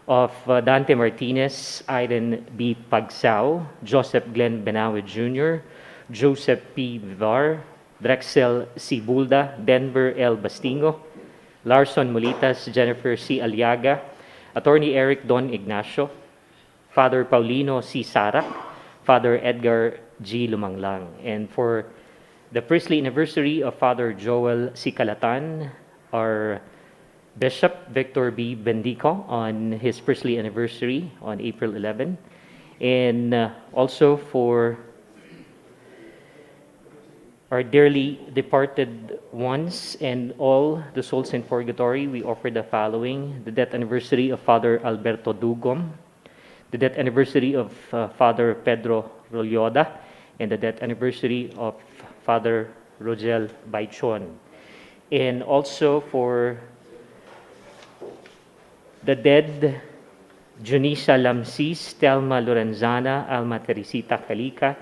of Dante Martinez, Aiden B. Pagsao, Joseph Glenn Benawe Jr., Joseph P. Vivar, Drexel C. Bulda, Denver L. Bastingo, Larson Molitas, Jennifer C. Aliaga, Attorney Eric Don Ignacio, Father Paulino C. Sarak, Father Edgar G. Lumanglang. And for the priestly anniversary of Father Joel C. Calatan, our Bishop Victor B. Bendico on his priestly anniversary on April 11. And also for our dearly departed ones and all the souls in purgatory, we offer the following: the death anniversary of Father Alberto Dugom, the death anniversary of Father Pedro Rolyoda, and the death anniversary of Father Rogel Baichon. And also for the dead, Junisa Lamsis, Telma Lorenzana, Alma Teresita Calica,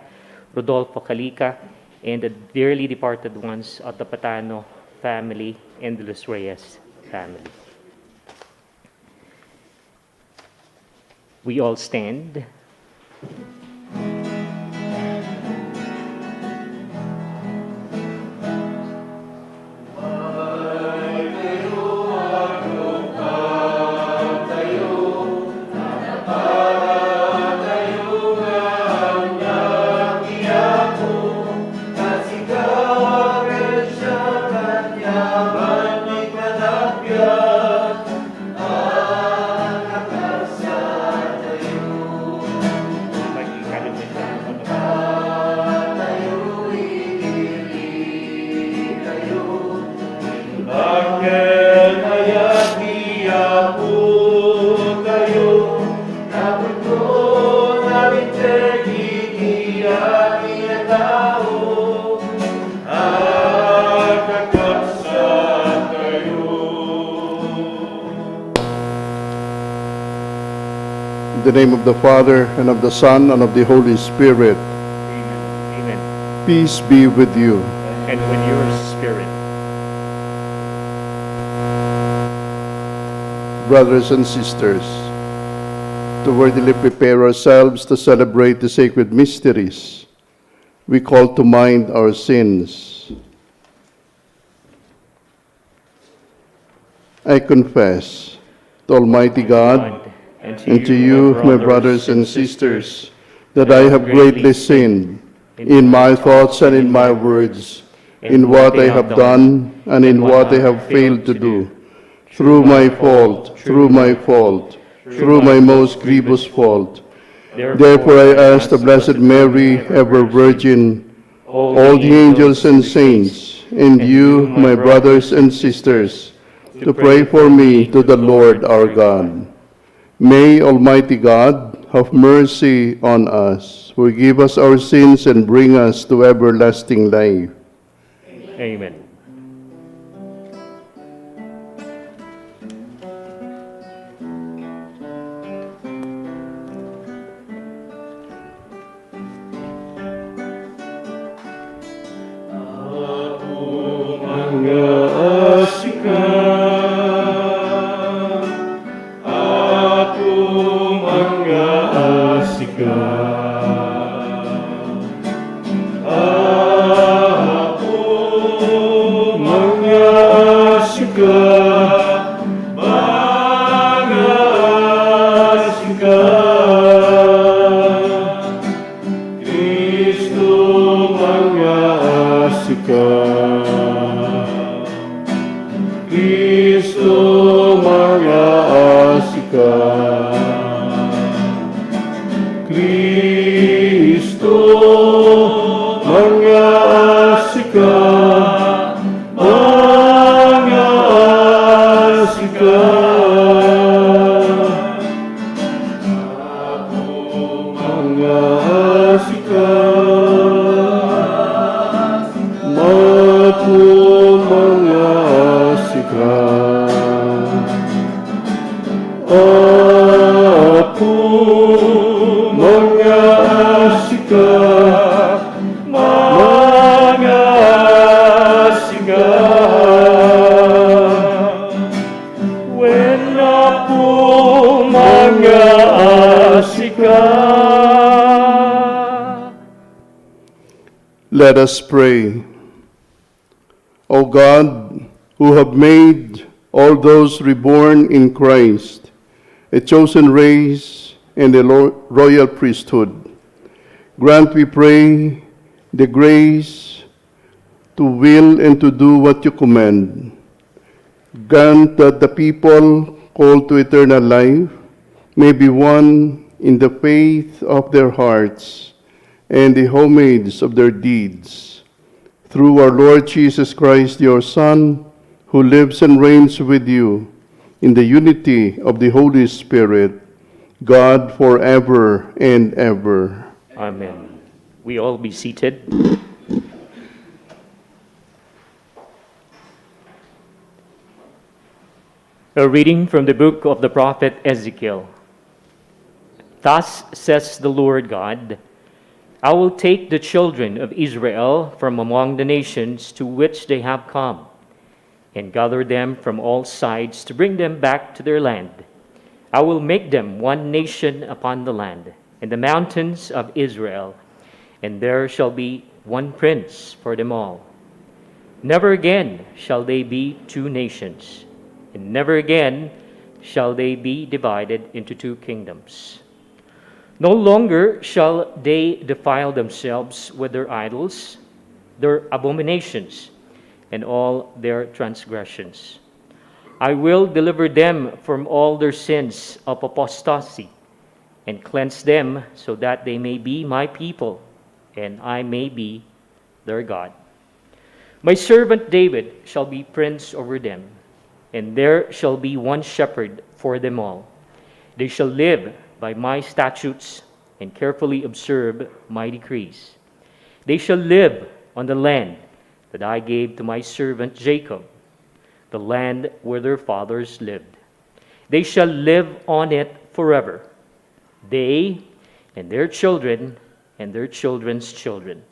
Rodolfo Calica, and the dearly departed ones of the Patano family and the Los Reyes family. We all stand. In the name of the Father, and of the Son, and of the Holy Spirit. Amen. Amen. Peace be with you. And with your spirit. Brothers and sisters, to worthily prepare ourselves to celebrate the sacred mysteries, we call to mind our sins. I confess to Almighty God and to you, my brothers and sisters, that I have greatly sinned in my thoughts and in my words, in what I have done and in what I have failed to do, through my fault, through my most grievous fault. Therefore I ask the Blessed Mary, ever Virgin, all the angels and saints, and you, my brothers and sisters, to pray for me to the Lord our God. May Almighty God have mercy on us, forgive us our sins, and bring us to everlasting life. Amen. When Let us pray. O God, who have made all those reborn in Christ a chosen race and a royal priesthood, grant, we pray, the grace to will and to do what you command. Grant that the people called to eternal life may be one in the faith of their hearts and the homage of their deeds. Through our Lord Jesus Christ, your Son, who lives and reigns with you in the unity of the Holy Spirit, God forever and ever. Amen. We all be seated. A reading from the book of the prophet Ezekiel. Thus says the Lord God, I will take the children of Israel from among the nations to which they have come, and gather them from all sides to bring them back to their land. I will make them one nation upon the land, and the mountains of Israel, and there shall be one prince for them all. Never again shall they be two nations, and never again shall they be divided into two kingdoms. No longer shall they defile themselves with their idols, their abominations, and all their transgressions. I will deliver them from all their sins of apostasy, and cleanse them so that they may be my people, and I may be their God. My servant David shall be prince over them, and there shall be one shepherd for them all. They shall live by my statutes and carefully observe my decrees. They shall live on the land that I gave to my servant Jacob, the land where their fathers lived. They shall live on it forever, they and their children and their children's children,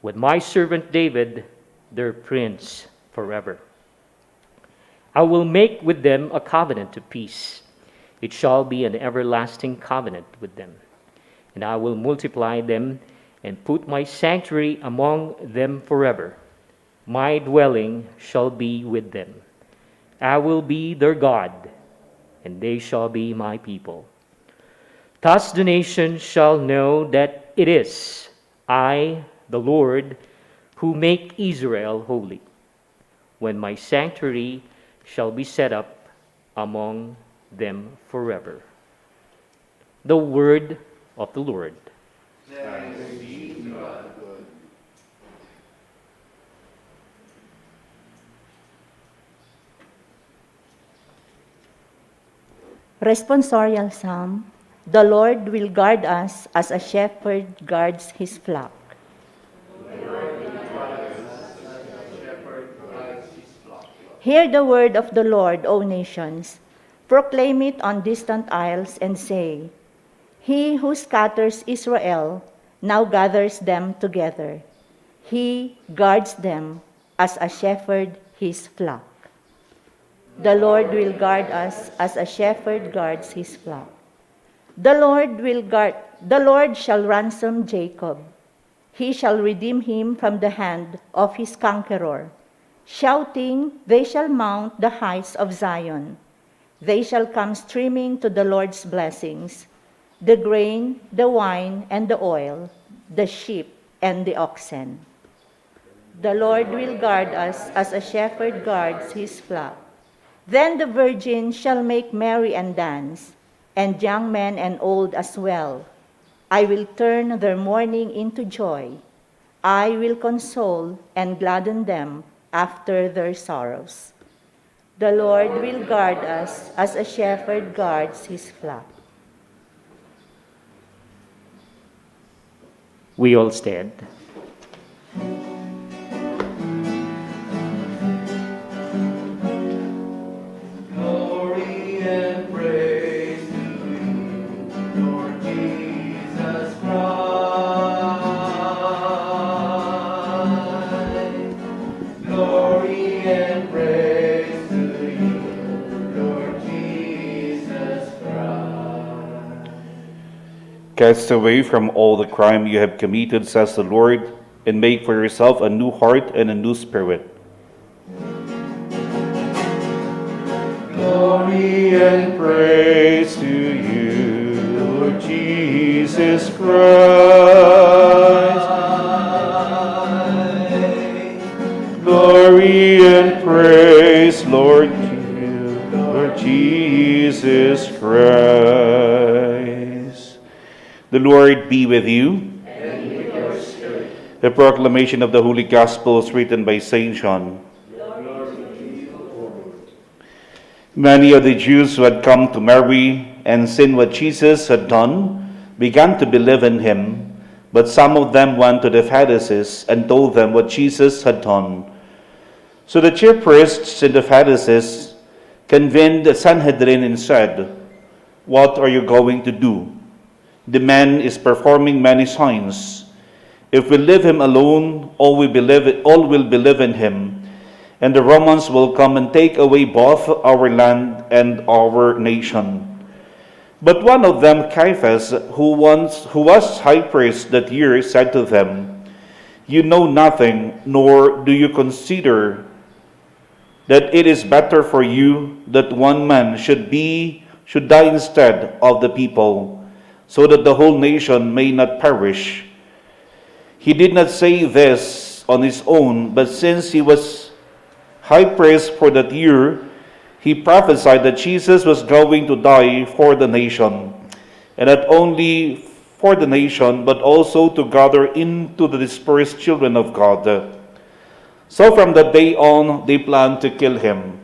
with my servant David, their prince, forever. I will make with them a covenant of peace. It shall be an everlasting covenant with them. And I will multiply them and put my sanctuary among them forever. My dwelling shall be with them. I will be their God, and they shall be my people. Thus the nations shall know that it is I, the Lord, who make Israel holy, when my sanctuary shall be set up among them forever. The word of the Lord. Thanks be to God. Responsorial Psalm. The Lord will guard us as a shepherd guards his flock. Hear the word of the Lord, O nations. Proclaim it on distant isles and say, He who scatters Israel now gathers them together. He guards them as a shepherd his flock. The Lord will guard us as a shepherd guards his flock. The Lord shall ransom Jacob. He shall redeem him from the hand of his conqueror. Shouting, they shall mount the heights of Zion. They shall come streaming to the Lord's blessings, the grain, the wine, and the oil, the sheep, and the oxen. The Lord will guard us as a shepherd guards his flock. Then the virgin shall make merry and dance, and young men and old as well. I will turn their mourning into joy. I will console and gladden them after their sorrows. The Lord will guard us as a shepherd guards his flock. We all stand. Glory and praise to you, Lord Jesus Christ. Glory and praise to you, Lord Jesus Christ. Cast away from all the crime you have committed, says the Lord, and make for yourself a new heart and a new spirit. Glory and praise to you, Lord Jesus Christ. Glory and praise, Lord, to you, Lord Jesus Christ. The Lord be with you. And with your spirit. The proclamation of the Holy Gospel is written by Saint John. Many of the Jews who had come to Mary and seen what Jesus had done began to believe in him, but some of them went to the Pharisees and told them what Jesus had done. So the chief priests and the Pharisees convened the Sanhedrin and said, "What are you going to do? The man is performing many signs. If we leave him alone, all will believe in him, and the Romans will come and take away both our land and our nation." But one of them, Caiaphas, who was high priest that year, said to them, "You know nothing, nor do you consider that it is better for you that one man should die instead of the people, so that the whole nation may not perish." He did not say this on his own, but since he was high priest for that year, he prophesied that Jesus was going to die for the nation, and not only for the nation, but also to gather into the dispersed children of God. So from that day on, they planned to kill him.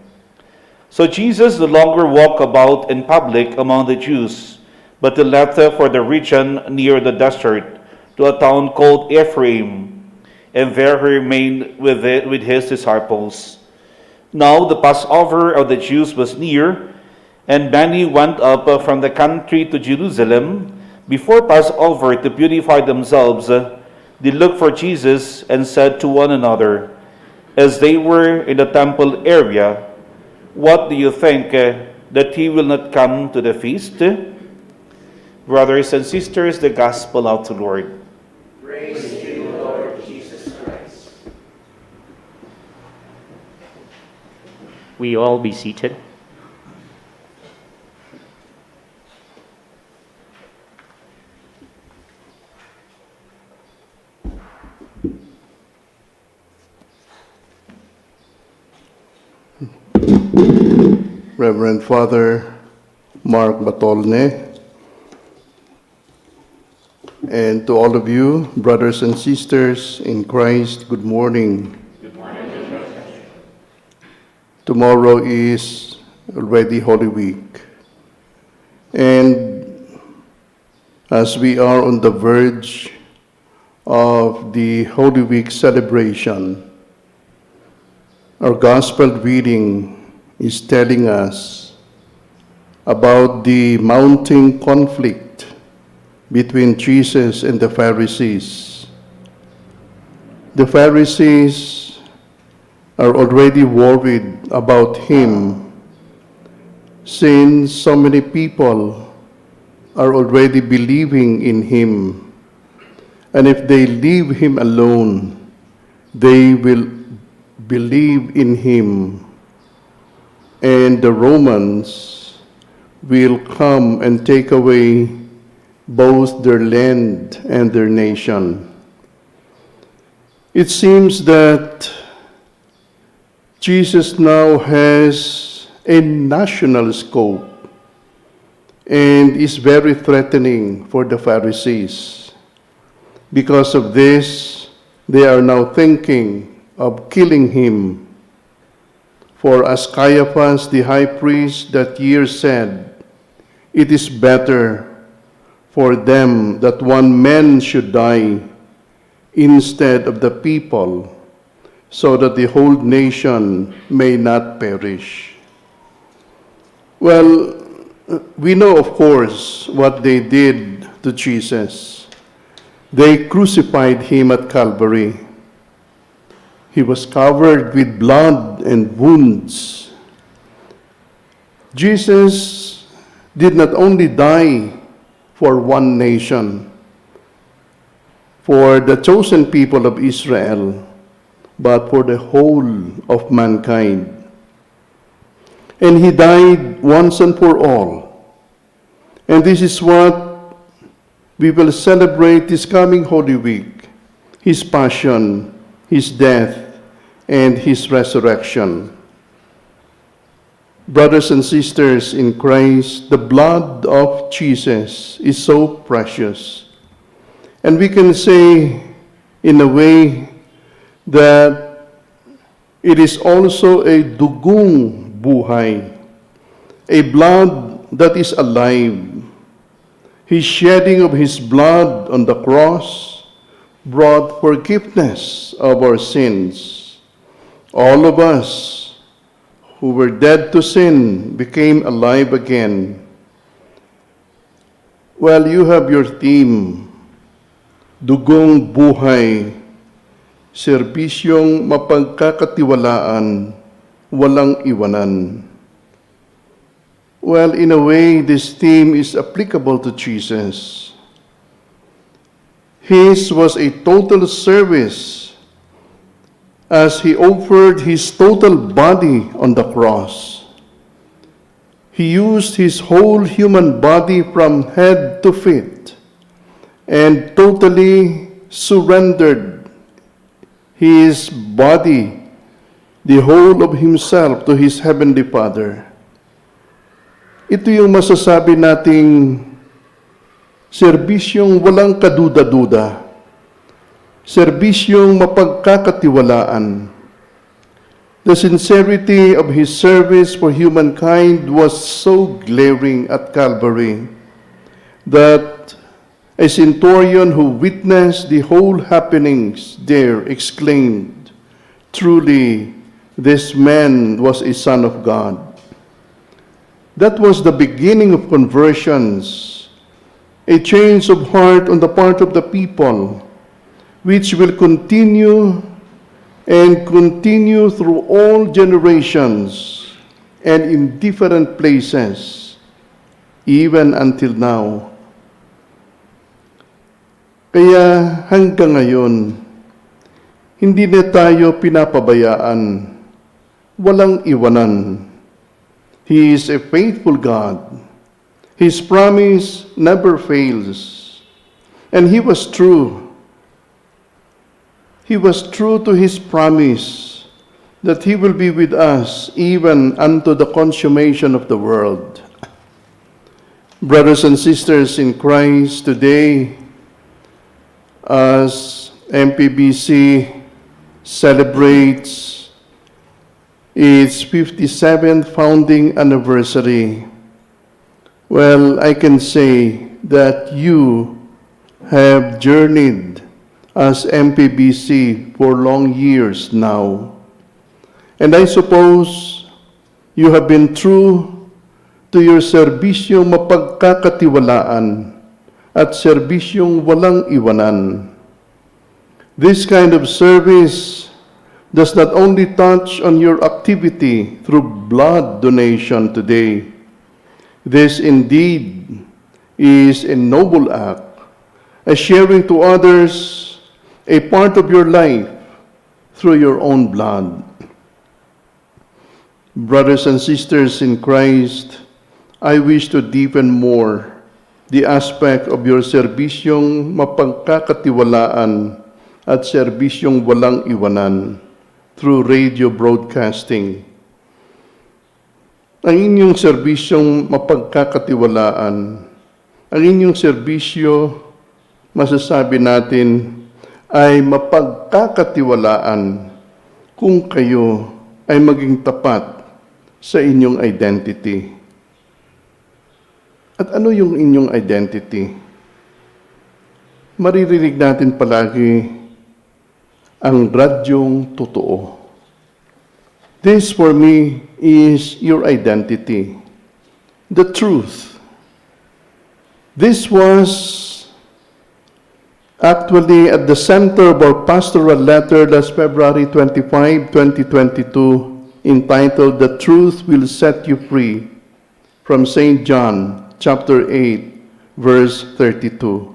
So Jesus no longer walked about in public among the Jews, but he left for the region near the desert, to a town called Ephraim, and there he remained with his disciples. Now the Passover of the Jews was near, and many went up from the country to Jerusalem before Passover to purify themselves. They looked for Jesus and said to one another, as they were in the temple area, "What do you think, that he will not come to the feast?" Brothers and sisters, the Gospel of the Lord. Praise to you, Lord Jesus Christ. We all be seated. Reverend Father Mark Batolne, and to all of you, brothers and sisters in Christ, good morning. Good morning. Tomorrow is already Holy Week. And as we are on the verge of the Holy Week celebration, our gospel reading is telling us about the mounting conflict between Jesus and the Pharisees. The Pharisees are already worried about him, since so many people are already believing in him. And if they leave him alone, they will believe in him, and the Romans will come and take away both their land and their nation. It seems that Jesus now has a national scope and is very threatening for the Pharisees. Because of this, they are now thinking of killing him. For as Caiaphas, the high priest that year said, "It is better for them that one man should die instead of the people, so that the whole nation may not perish." Well, we know, of course, what they did to Jesus. They crucified him at Calvary. He was covered with blood and wounds. Jesus did not only die for one nation, for the chosen people of Israel, but for the whole of mankind. And he died once and for all. And this is what we will celebrate this coming Holy Week, his passion, his death, and his resurrection. Brothers and sisters in Christ, the blood of Jesus is so precious. And we can say, in a way, that it is also a dugong buhay, a blood that is alive. His shedding of his blood on the cross brought forgiveness of our sins. All of us who were dead to sin became alive again. Well, you have your theme, Dugong Buhay, Serbisyong Mapagkakatiwalaan, Walang Iwanan. Well, in a way, this theme is applicable to Jesus. His was a total service as he offered his total body on the cross. He used his whole human body from head to feet and totally surrendered his body, the whole of himself, to his Heavenly Father. Ito yung masasabi nating serbisyong walang kaduda-duda, serbisyong mapagkakatiwalaan. The sincerity of his service for humankind was so glaring at Calvary that a centurion who witnessed the whole happenings there exclaimed, "Truly, this man was a son of God." That was the beginning of conversions, a change of heart on the part of the people, which will continue and continue through all generations and in different places, even until now. Kaya hanggang ngayon, hindi na tayo pinapabayaan, walang iwanan. He is a faithful God. His promise never fails. And he was true. He was true to his promise that he will be with us even unto the consummation of the world. Brothers and sisters in Christ, today, as MPBC celebrates its 57th founding anniversary, well, I can say that you have journeyed as MPBC for long years now. And I suppose you have been true to your serbisyong mapagkakatiwalaan at serbisyong walang iwanan. This kind of service does not only touch on your activity through blood donation today. This indeed is a noble act, a sharing to others a part of your life through your own blood. Brothers and sisters in Christ, I wish to deepen more the aspect of your serbisyong mapagkakatiwalaan at serbisyong walang iwanan through radio broadcasting. Ang inyong serbisyong mapagkakatiwalaan, ang inyong serbisyo, masasabi natin, ay mapagkakatiwalaan kung kayo ay maging tapat sa inyong identity. At ano yung inyong identity? Maririnig natin palagi ang Radyong Totoo. This for me is your identity, the truth. This was actually at the center of our pastoral letter last February 25, 2022, entitled "The Truth Will Set You Free," from St. John, chapter 8, verse 32.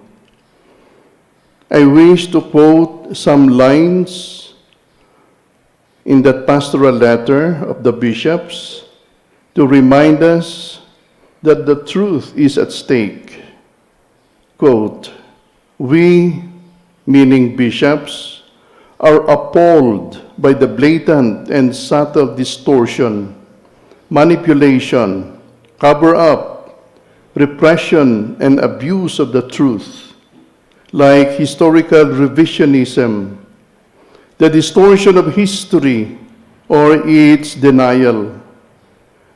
I wish to quote some lines in that pastoral letter of the bishops to remind us that the truth is at stake. Quote, "We, meaning bishops, are appalled by the blatant and subtle distortion, manipulation, cover-up, repression, and abuse of the truth, like historical revisionism, the distortion of history or its denial,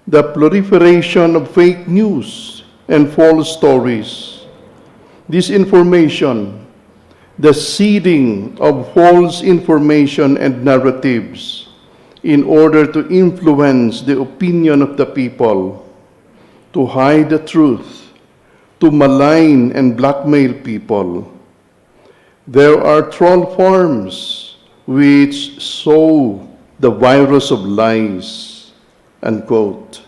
the proliferation of fake news and false stories, disinformation, the seeding of false information and narratives in order to influence the opinion of the people, to hide the truth, to malign and blackmail people. There are troll farms which sow the virus of lies," unquote.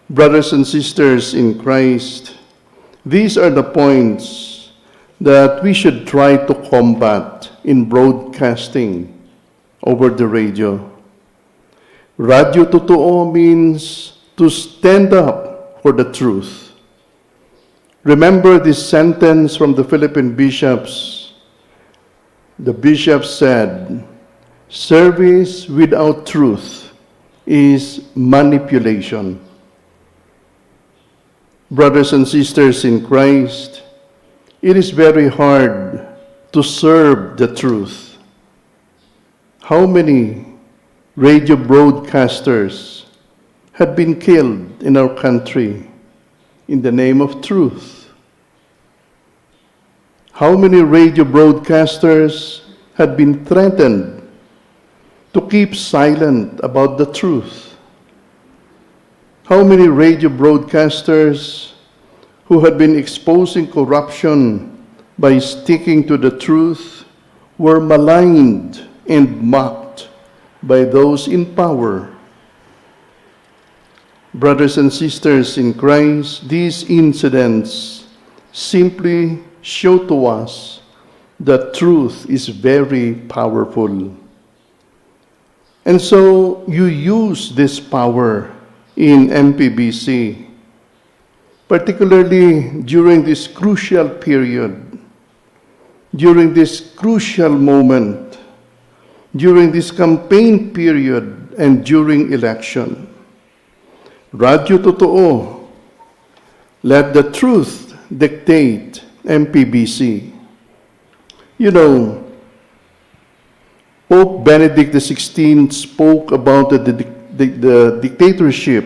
Brothers and sisters in Christ, these are the points that we should try to combat in broadcasting over the radio. Radyo Totoo means to stand up for the truth. Remember this sentence from the Philippine bishops. The bishop said, "Service without truth is manipulation." Brothers and sisters in Christ, it is very hard to serve the truth. How many radio broadcasters had been killed in our country in the name of truth? How many radio broadcasters had been threatened to keep silent about the truth? How many radio broadcasters who had been exposing corruption by sticking to the truth were maligned and mocked by those in power? Brothers and sisters in Christ, these incidents simply show to us that truth is very powerful. And so you use this power in MPBC, particularly during this crucial period, during this crucial moment, during this campaign period, and during election. Radyo Totoo, let the truth dictate MPBC. You know, Pope Benedict XVI spoke about the dictatorship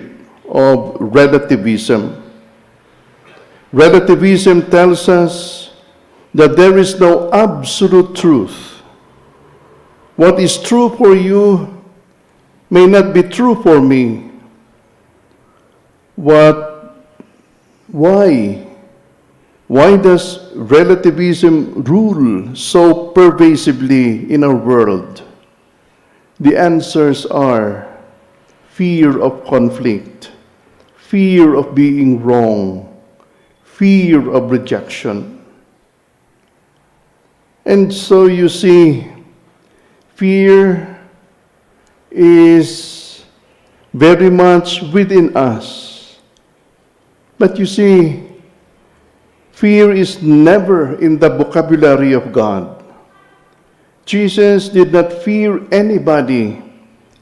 of relativism. Relativism tells us that there is no absolute truth. What is true for you may not be true for me. Why? Why does relativism rule so pervasively in our world? The answers are fear of conflict, fear of being wrong, fear of rejection. And so you see, fear is very much within us. But you see, fear is never in the vocabulary of God. Jesus did not fear anybody,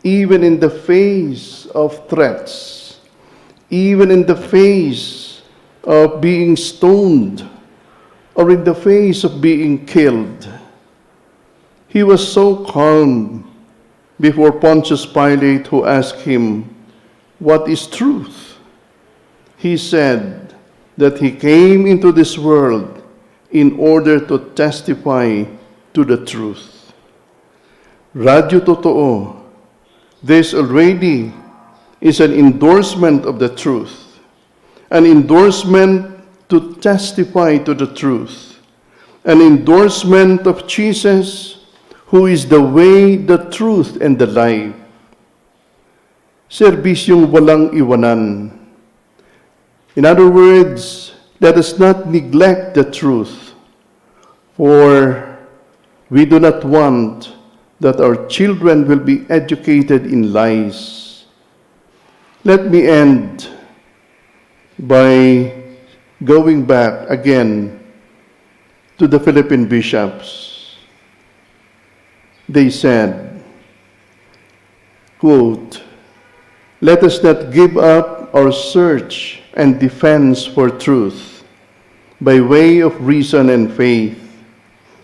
even in the face of threats, even in the face of being stoned, or in the face of being killed. He was so calm before Pontius Pilate, who asked him, "What is truth?" He said that he came into this world in order to testify to the truth. Radyo Totoo, this already is an endorsement of the truth, an endorsement to testify to the truth, an endorsement of Jesus, who is the way, the truth, and the life. Serbisyong walang iwanan. In other words, let us not neglect the truth. For we do not want that our children will be educated in lies. Let me end by going back again to the Philippine bishops. They said, quote, "Let us not give up our search and defense for truth by way of reason and faith,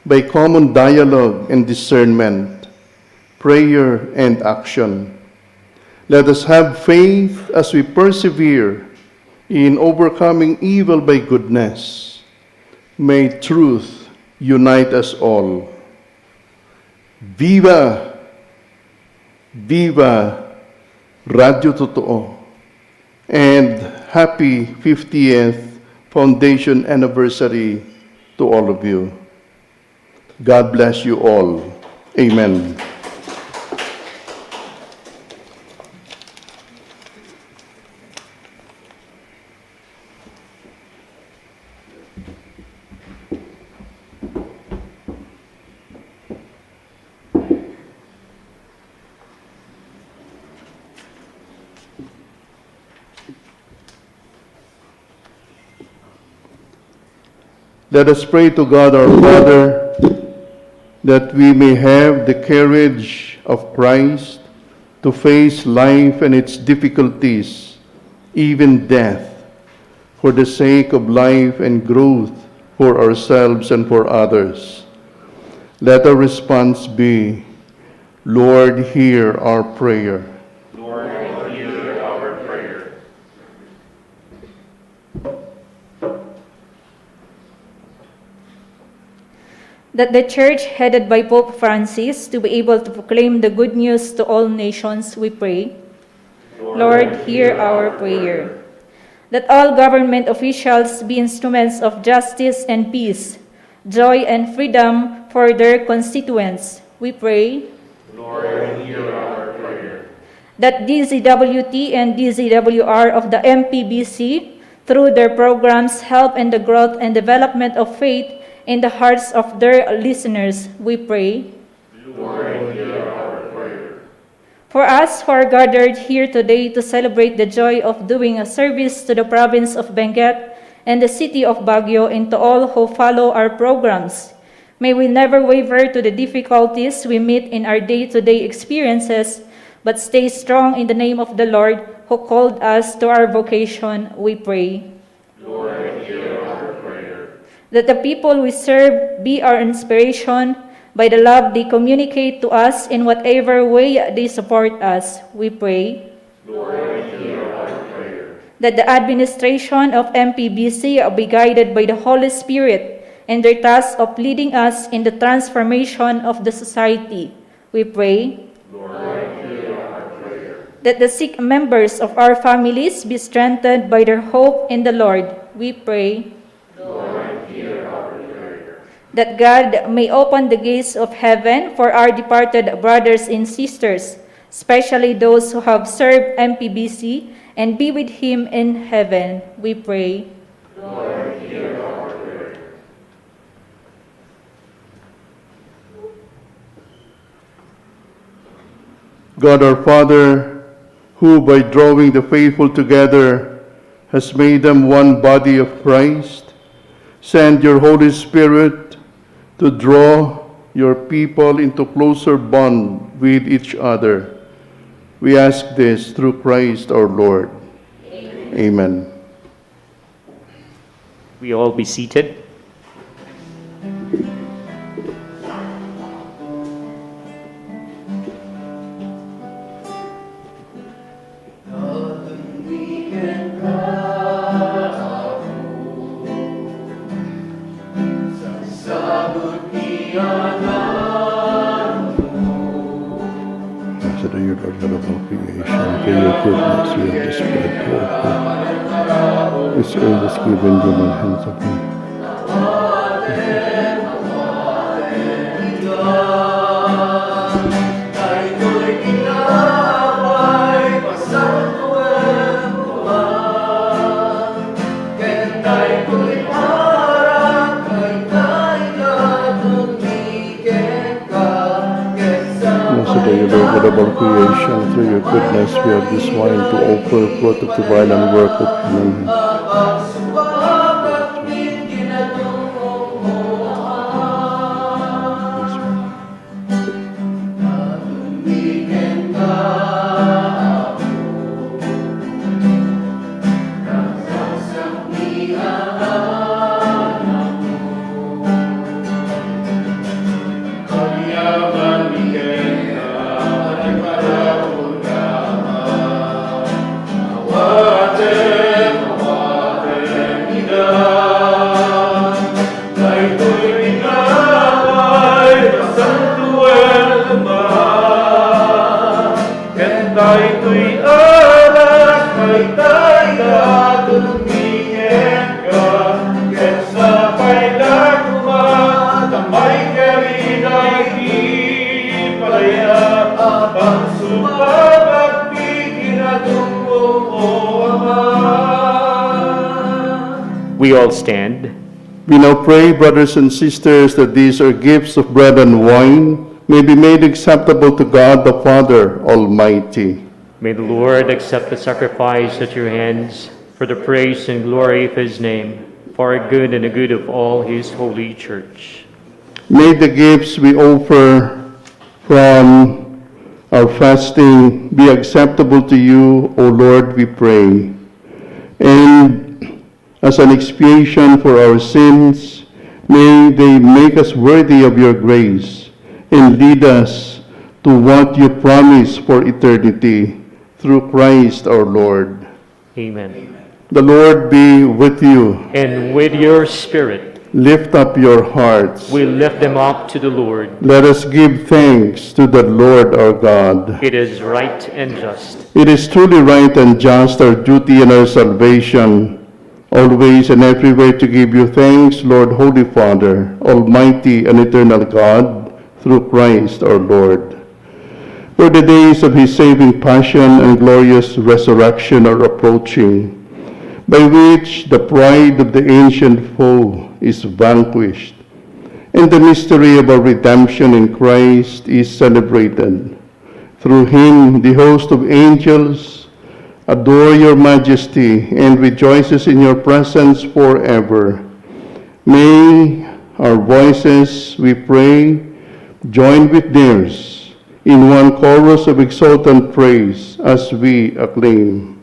by common dialogue and discernment, prayer and action. Let us have faith as we persevere in overcoming evil by goodness. May truth unite us all. Viva! Viva Radyo Totoo! And happy 50th Foundation Anniversary to all of you. God bless you all. Amen. Let us pray to God our Father that we may have the courage of Christ to face life and its difficulties, even death, for the sake of life and growth for ourselves and for others. Let our response be, Lord, hear our prayer. Lord, hear our prayer. That the Church, headed by Pope Francis, to be able to proclaim the good news to all nations, we pray. Lord, hear our prayer. That all government officials be instruments of justice and peace, joy and freedom for their constituents, we pray. Lord, hear our prayer. That DZWT and DZWR of the MPBC, through their programs, help in the growth and development of faith in the hearts of their listeners, we pray. Lord, hear our prayer. For us who are gathered here today to celebrate the joy of doing a service to the province of Benguet and the city of Baguio, and to all who follow our programs, may we never waver to the difficulties we meet in our day-to-day experiences, but stay strong in the name of the Lord who called us to our vocation, we pray. Lord, hear our prayer. That the people we serve be our inspiration by the love they communicate to us in whatever way they support us, we pray. Lord, hear our prayer. That the administration of MPBC be guided by the Holy Spirit in their task of leading us in the transformation of the society, we pray. Lord, hear our prayer. That the sick members of our families be strengthened by their hope in the Lord, we pray. Lord, hear our prayer. That God may open the gates of heaven for our departed brothers and sisters, especially those who have served MPBC, and be with Him in heaven, we pray. Lord, hear our prayer. God our Father, who by drawing the faithful together has made them one body of Christ, send your Holy Spirit to draw your people into closer bond with each other. We ask this through Christ our Lord. Amen. We all be seated. Blessed are you, Lord God of all creation. For your goodness you have displayed toward me. This earth is given human hands of me. admirable creation. Through your goodness, we have this wine to offer, fruit of divine and work of human hands. We all stand. We now pray, brothers and sisters, that these are gifts of bread and wine may be made acceptable to God the Father Almighty. May the Lord accept the sacrifice at your hands for the praise and glory of his name, for our good and the good of all his holy church. May the gifts we offer from our fasting be acceptable to you, O Lord, we pray. And as an expiation for our sins, may they make us worthy of your grace and lead us to what you promise for eternity through Christ our Lord. Amen. The Lord be with you. And with your spirit, Lift up your hearts. we lift them up to the Lord. Let us give thanks to the Lord our God. It is right and just. It is truly right and just, our duty and our salvation, always and everywhere to give you thanks, Lord, Holy Father, Almighty and eternal God, through Christ our Lord. For the days of his saving passion and glorious resurrection are approaching, by which the pride of the ancient foe is vanquished, and the mystery of our redemption in Christ is celebrated. Through him, the host of angels adore your majesty and rejoices in your presence forever. May our voices, we pray, join with theirs in one chorus of exultant praise as we acclaim.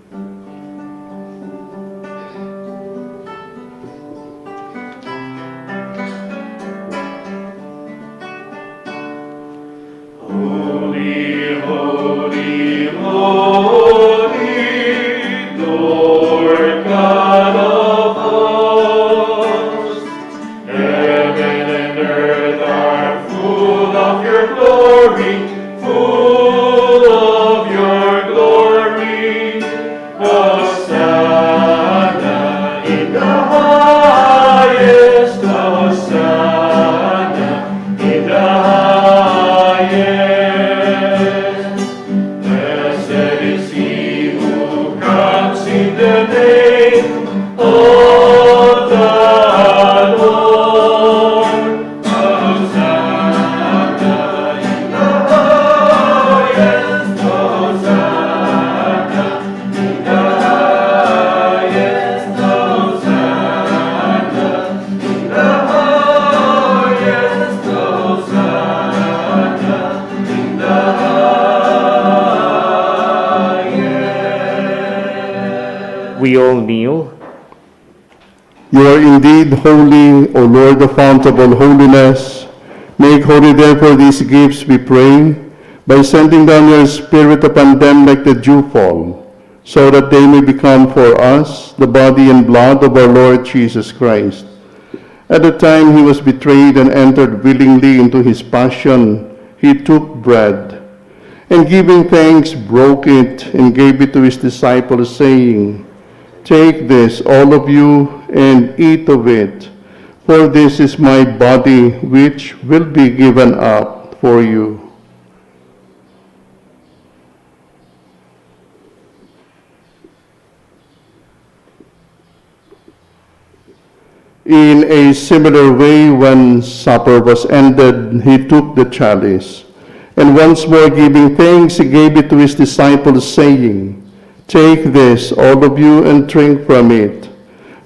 We all kneel. You are indeed holy, O Lord, the fount of all holiness. Make holy therefore these gifts, we pray, by sending down your Spirit upon them like the dewfall, so that they may become for us the body and blood of our Lord Jesus Christ. At the time he was betrayed and entered willingly into his passion, he took bread, and giving thanks, broke it, and gave it to his disciples, saying, "Take this, all of you, and eat of it, for this is my body, which will be given up for you." In a similar way, when supper was ended, he took the chalice, And once more giving thanks, he gave it to his disciples, saying, "Take this, all of you, and drink from it.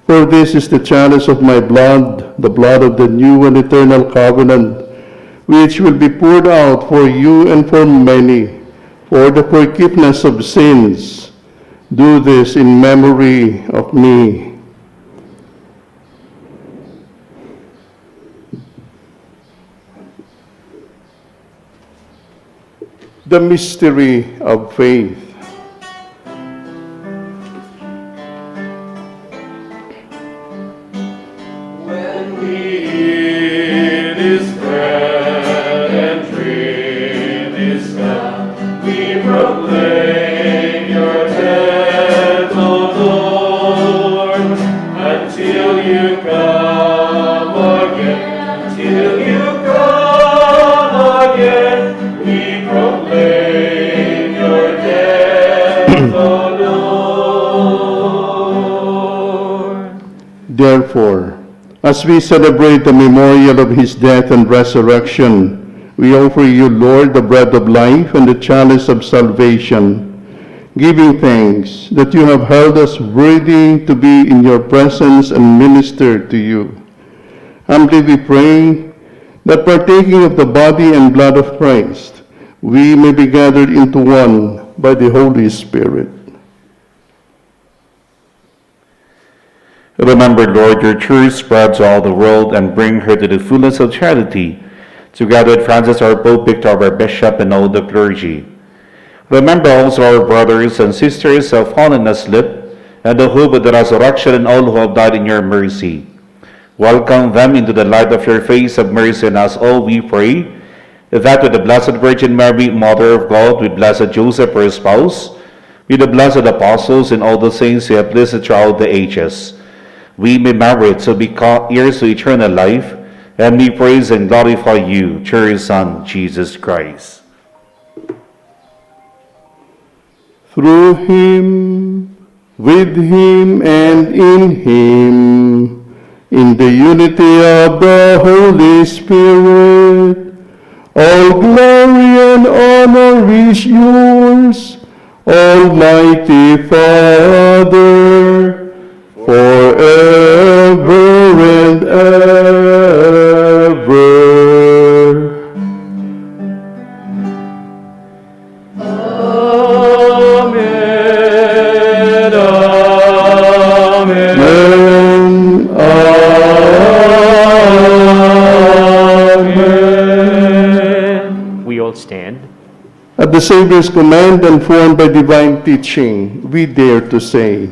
For this is the chalice of my blood, the blood of the new and eternal covenant, which will be poured out for you and for many, for the forgiveness of sins. Do this in memory of me." The mystery of faith. When we eat this bread and drink this cup, we proclaim your death, O Lord, until you come again. Till you come again, we proclaim your death, O Lord. Therefore, as we celebrate the memorial of his death and resurrection, we offer you, Lord, the bread of life and the chalice of salvation, giving thanks that you have held us worthy to be in your presence and minister to you. Humbly we pray that partaking of the body and blood of Christ, we may be gathered into one by the Holy Spirit. Remember, Lord, your church spreads all the world and bring her to the fullness of charity, together with Francis, our Pope, Victor, our Bishop, and all the clergy. Remember also our brothers and sisters who have fallen asleep, and the hope of the resurrection, and all who have died in your mercy. Welcome them into the light of your face. Have mercy on us all, we pray, that with the Blessed Virgin Mary, Mother of God, with Blessed Joseph, her spouse, with the blessed apostles and all the saints who have blessed throughout the ages, we may merit to be heirs to eternal life, and we praise and glorify you, through your Son, Jesus Christ. Through him, with him, and in him, in the unity of the Holy Spirit, all glory and honor is yours, Almighty Father, forever and ever. Amen. Amen. Amen. We all stand. At the Savior's command and formed by divine teaching, we dare to say,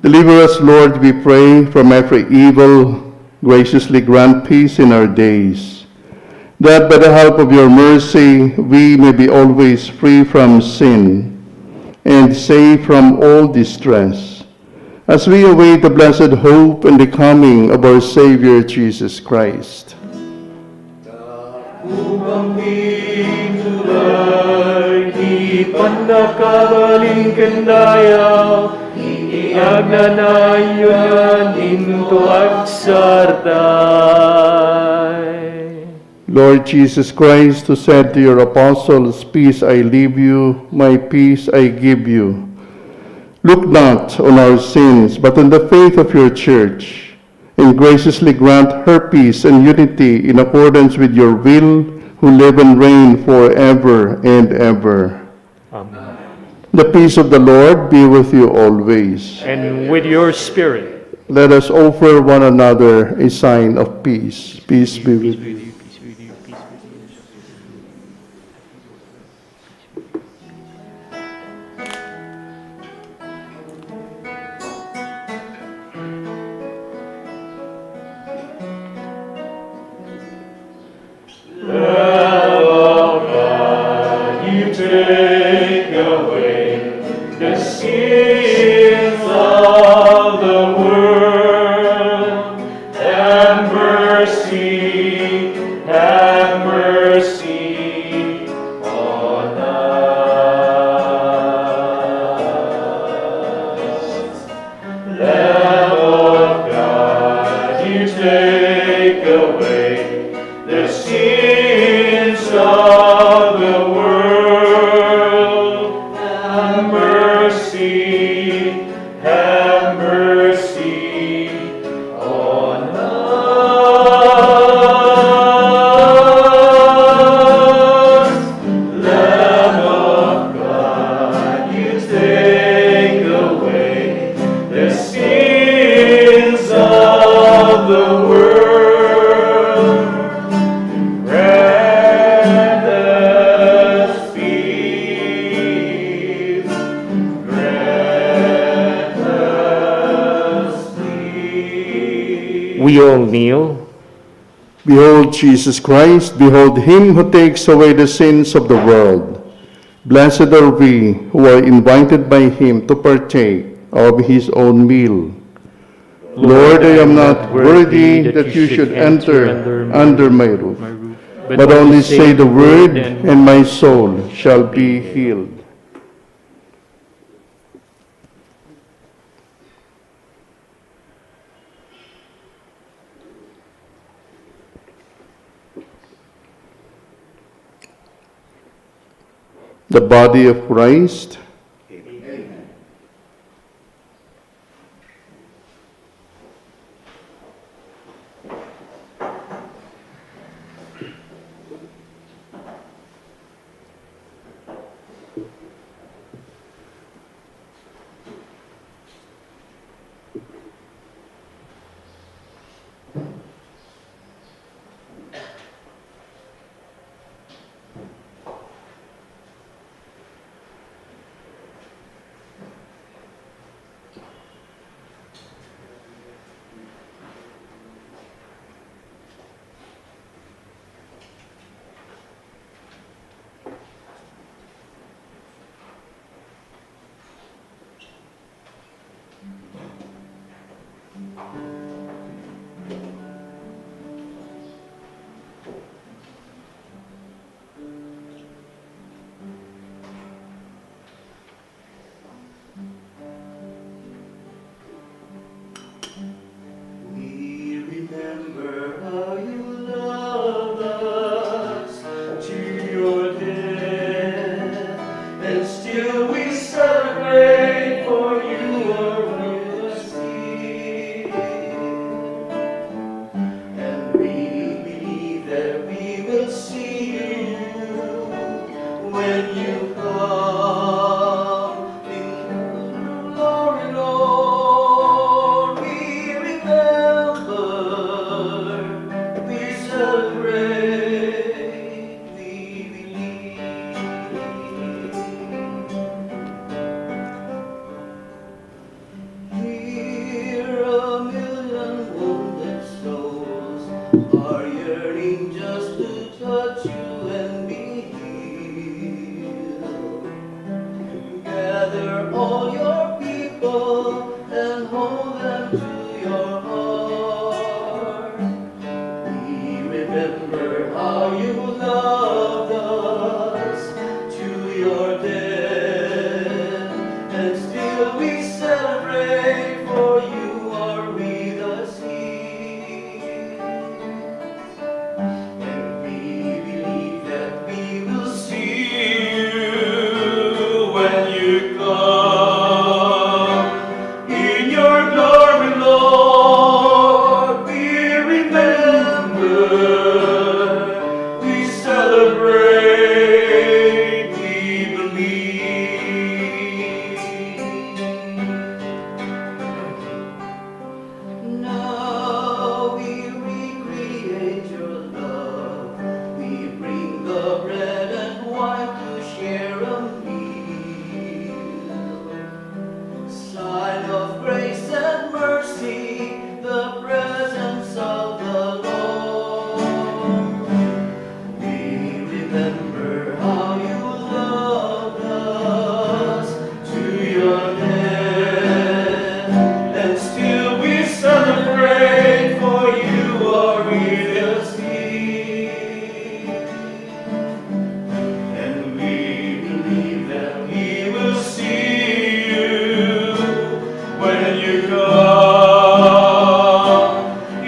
Deliver us, Lord, we pray, from every evil. Graciously grant peace in our days, that by the help of your mercy we may be always free from sin and safe from all distress, as we await the blessed hope and the coming of our Savior Jesus Christ. Upang pitulay, di pandakabaling kendaya, agnanayon into agsarday. Lord Jesus Christ, who said to your apostles, "Peace I leave you, my peace I give you," look not on our sins, but on the faith of your church, and graciously grant her peace and unity in accordance with your will, who live and reign forever and ever. Amen. The peace of the Lord be with you always. And with your spirit. Let us offer one another a sign of peace. Peace be with you. Peace with you, peace with you. You take away the sins of the world. Have mercy on us. Lamb of God, you take away the sins of the world. Have mercy on us. Lamb of God, you take away the sins of the world. Grant us peace. Grant us peace. We all kneel. Behold Jesus Christ, behold him who takes away the sins of the world. Blessed are we who are invited by him to partake of his own meal. Lord, I am not worthy that you should enter under my roof, but only say the word, and my soul shall be healed. The body of Christ. people and hold them to your heart. We remember how you loved us to your death, and still we celebrate, for you are with us here. And we believe that we will see you when you come. In your glory, Lord, we remember, we celebrate, we believe. Now we recreate your love. We bring the bread and wine to share a meal. Sign of grace and mercy, the presence of the Lord. We remember how you loved us to your death, and still we celebrate, for you are with us here. And we believe that we will see you when you come.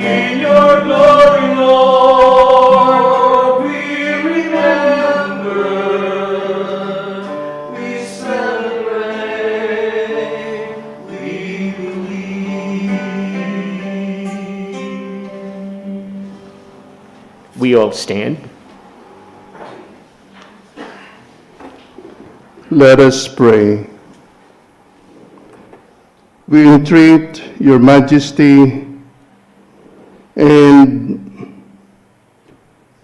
In your glory, Lord, we remember, we celebrate, we believe. We all stand. Let us pray. We entreat your majesty and,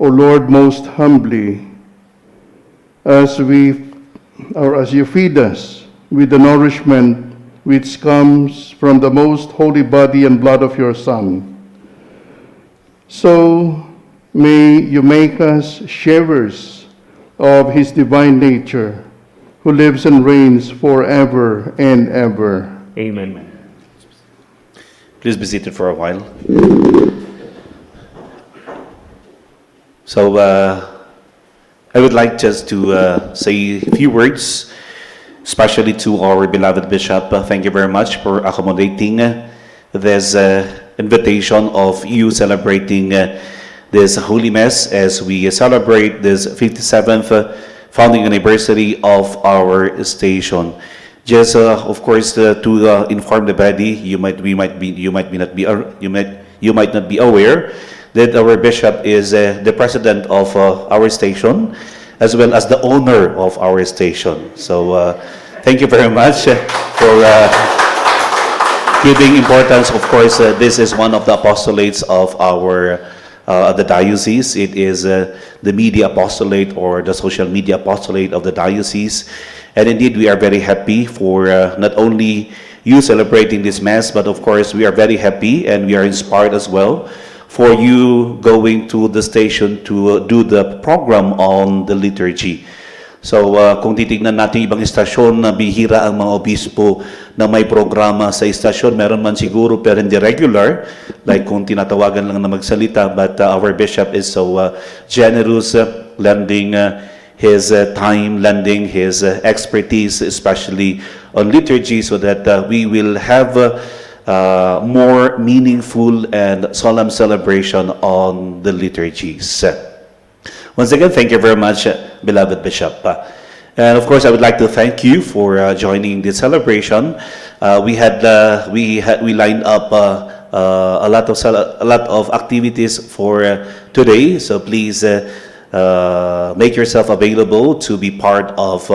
O Lord, most humbly, as you feed us with the nourishment which comes from the most holy body and blood of your Son. So may you make us sharers of his divine nature, who lives and reigns forever and ever. Amen. Please be seated for a while. So, I would like just to say a few words, especially to our beloved Bishop. Thank you very much for accommodating this invitation of you celebrating this Holy Mass as we celebrate this 57th founding anniversary of our station. Just, of course, to inform the body, you might not be aware that our bishop is the president of our station, as well as the owner of our station. So, thank you very much for giving importance. Of course, this is one of the apostolates of our the diocese. It is the media apostolate or the social media apostolate of the diocese. And indeed, we are very happy for not only you celebrating this Mass, but of course, we are very happy and we are inspired as well for you going to the station to do the program on the liturgy. So, kung titignan natin ibang istasyon na bihira ang mga obispo na may programa sa istasyon, meron man siguro pero hindi regular, like kung tinatawagan lang na magsalita, but our bishop is so generous, lending his time, lending his expertise, especially on liturgy, so that we will have more meaningful and solemn celebration on the liturgies. Once again, thank you very much, beloved Bishop. And of course, I would like to thank you for joining this celebration. We lined up a lot of activities for today. So please make yourself available to be part of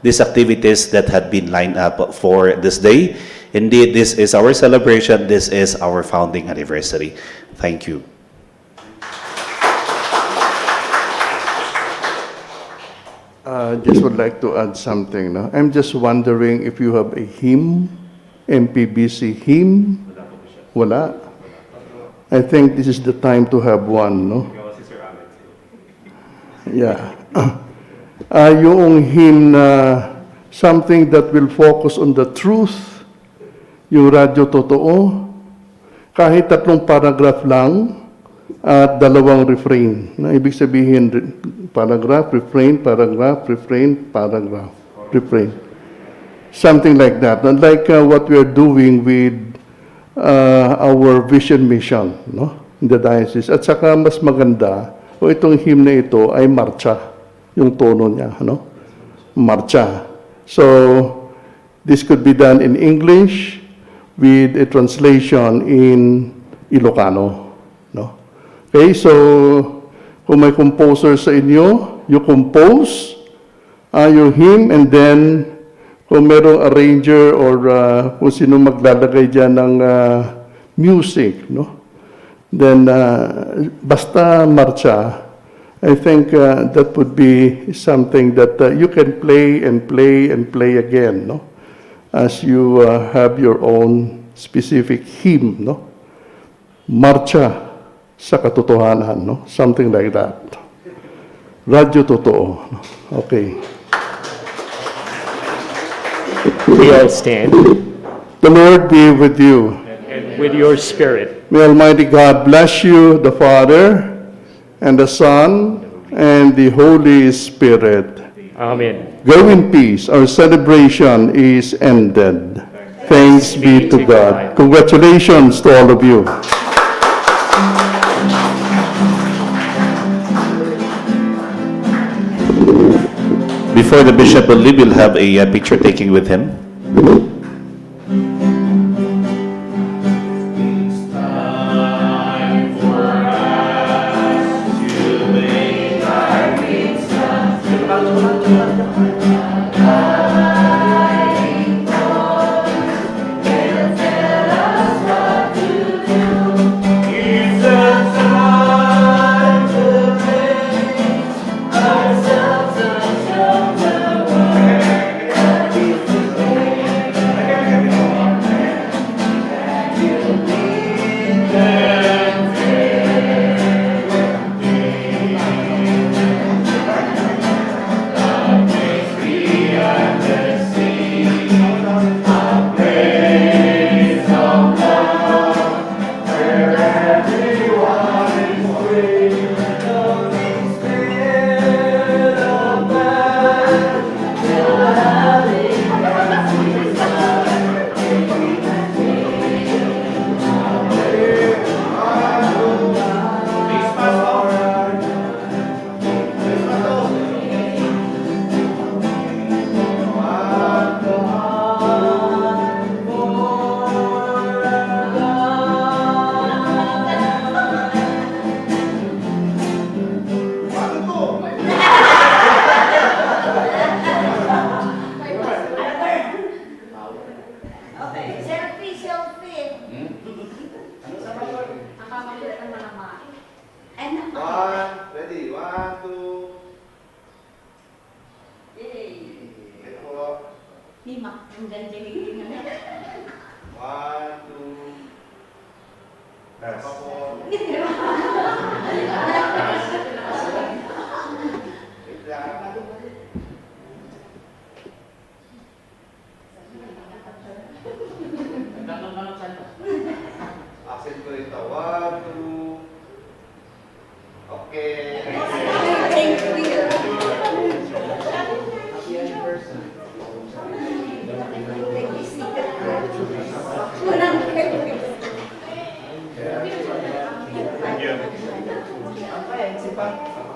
these activities that had been lined up for this day. Indeed, this is our celebration. This is our founding anniversary. Thank you. Just would like to add something. No? I'm just wondering if you have a hymn, MPBC hymn. Wala. I think this is the time to have one. No? Yeah. Yung hymn na something that will focus on the truth yung Radyo Totoo, kahit 3 paragraph lang at 2 refrain. Na ibig sabihin, paragraph, refrain, paragraph, refrain, paragraph, refrain. Something like that. Unlike what we are doing with our vision mission, no? In the diocese. At saka mas maganda, itong hymn na ito ay marcha, yung tono niya, no? Marcha. So, this could be done in English with a translation in Ilocano, no? Okay, so kung may composer sa inyo, you compose your hymn, and then kung merong arranger or kung sino maglalagay dyan ng music, no? Then, basta marcha, I think that would be something that you can play and play and play again, no? As you have your own specific hymn, no? Marcha sa katotohanan, no? Something like that. Radyo Totoo. Okay. We all stand. The Lord be with you. And with your spirit. May Almighty God bless you, the Father, and the Son, and the Holy Spirit. Amen. Go in peace. Our celebration is ended. Thanks be to God. Congratulations to all of you. Before the bishop will leave, we'll have a picture taking with him.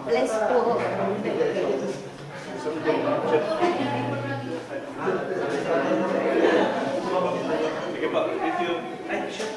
Bless po. Sige pa, if you... Ay, shit.